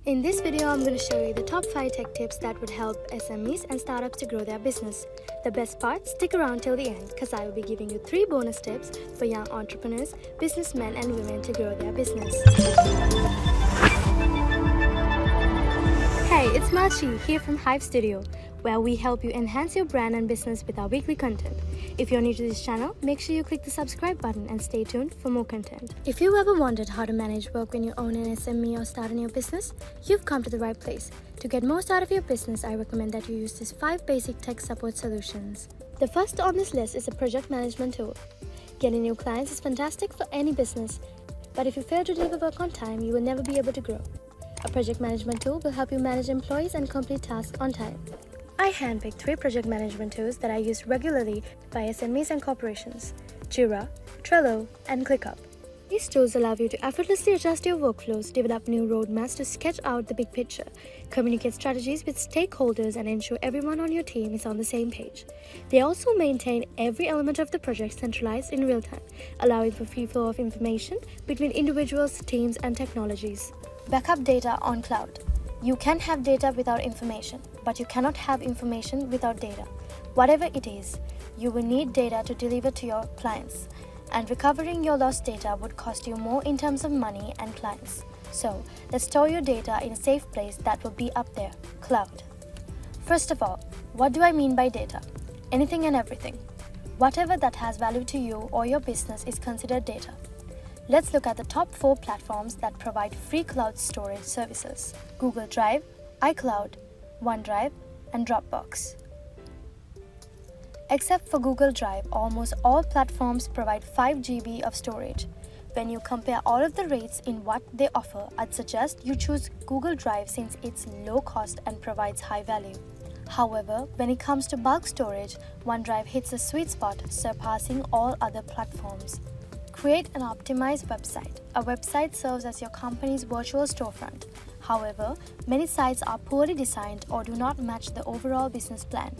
In this video, I'm going to show you the top 5 tech tips that would help SMEs and startups to grow their business. The best part, stick around till the end because I will be giving you 3 bonus tips for young entrepreneurs, businessmen and women to grow their business. Hey, it's Marchi here from Hive Studio, where we help you enhance your brand and business with our weekly content. If you're new to this channel, make sure you click the subscribe button and stay tuned for more content. If you've ever wondered how to manage work when you own an SME or start a new business, you've come to the right place. To get most out of your business, I recommend that you use these 5 basic tech support solutions. The first on this list is a project management tool. Getting new clients is fantastic for any business, but if you fail to deliver work on time, you will never be able to grow. A project management tool will help you manage employees and complete tasks on time. I handpicked 3 project management tools that I use regularly by SMEs and corporations: Jira, Trello, and ClickUp. These tools allow you to effortlessly adjust your workflows, develop new roadmaps to sketch out the big picture, communicate strategies with stakeholders, and ensure everyone on your team is on the same page. They also maintain every element of the project centralized in real time, allowing for free flow of information between individuals, teams, and technologies. Backup data on cloud. You can have data without information, but you cannot have information without data. Whatever it is, you will need data to deliver to your clients, and recovering your lost data would cost you more in terms of money and clients. So, let's store your data in a safe place that will be up there, cloud. First of all, what do I mean by data? Anything and everything. Whatever that has value to you or your business is considered data. Let's look at the top 4 platforms that provide free cloud storage services: Google Drive, iCloud, OneDrive, and Dropbox. Except for Google Drive, almost all platforms provide 5 GB of storage. When you compare all of the rates in what they offer, I'd suggest you choose Google Drive since it's low cost and provides high value. However, when it comes to bulk storage, OneDrive hits a sweet spot, surpassing all other platforms. Create an optimized website. A website serves as your company's virtual storefront. However, many sites are poorly designed or do not match the overall business plan.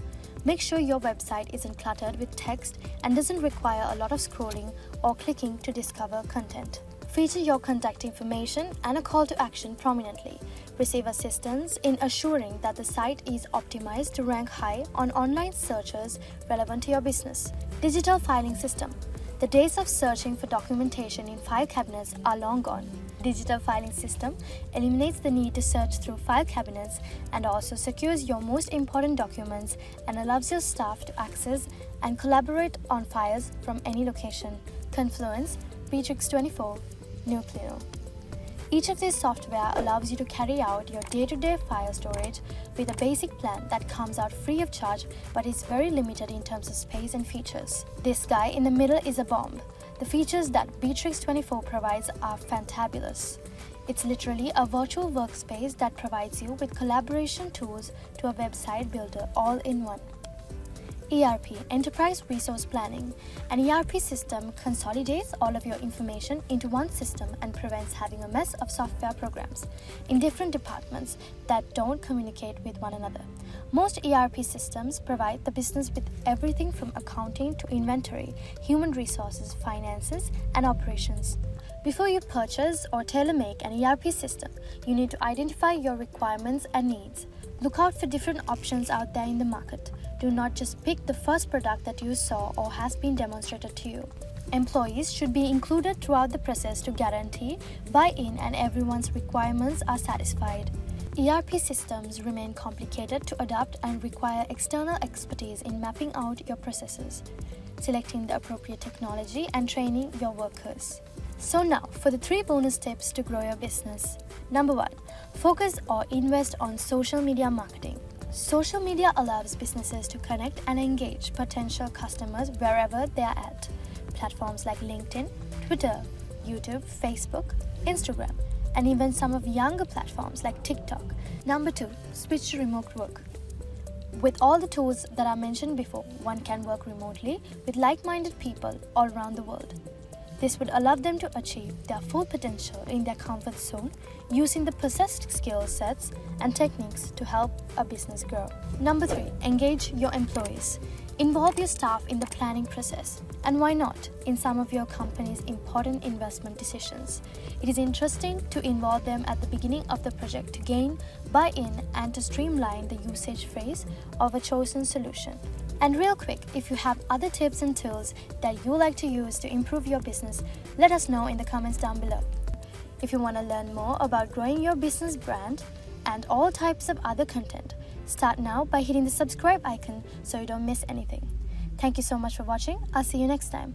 Make sure your website isn't cluttered with text and doesn't require a lot of scrolling or clicking to discover content. Feature your contact information and a call to action prominently. Receive assistance in assuring that the site is optimized to rank high on online searches relevant to your business. Digital filing system. The days of searching for documentation in file cabinets are long gone. Digital filing system eliminates the need to search through file cabinets and also secures your most important documents and allows your staff to access and collaborate on files from any location. Confluence, Bittrex24, Nucleo. Each of these software allows you to carry out your day-to-day file storage with a basic plan that comes out free of charge but is very limited in terms of space and features. This guy in the middle is a bomb. The features that Bittrex24 provides are fantabulous. It's literally a virtual workspace that provides you with collaboration tools to a website builder all in one. ERP, Enterprise Resource Planning. An ERP system consolidates all of your information into one system and prevents having a mess of software programs in different departments that don't communicate with one another. Most ERP systems provide the business with everything from accounting to inventory, human resources, finances, and operations. Before you purchase or tailor-make an ERP system, you need to identify your requirements and needs. Look out for different options out there in the market. Do not just pick the first product that you saw or has been demonstrated to you. Employees should be included throughout the process to guarantee buy-in and everyone's requirements are satisfied. ERP systems remain complicated to adopt and require external expertise in mapping out your processes, selecting the appropriate technology, and training your workers. So now, for the 3 bonus tips to grow your business. Number 1. Focus or invest on social media marketing. Social media allows businesses to connect and engage potential customers wherever they are at. Platforms like LinkedIn, Twitter, YouTube, Facebook, Instagram, and even some of younger platforms like TikTok. Number 2. Switch to remote work. With all the tools that I mentioned before, one can work remotely with like-minded people all around the world. This would allow them to achieve their full potential in their comfort zone using the possessed skill sets and techniques to help a business grow. Number 3. Engage your employees. Involve your staff in the planning process and why not, in some of your company's important investment decisions. It is interesting to involve them at the beginning of the project to gain buy-in and to streamline the usage phase of a chosen solution. And real quick, if you have other tips and tools that you like to use to improve your business, let us know in the comments down below. If you want to learn more about growing your business brand and all types of other content, start now by hitting the subscribe icon so you don't miss anything. Thank you so much for watching. I'll see you next time.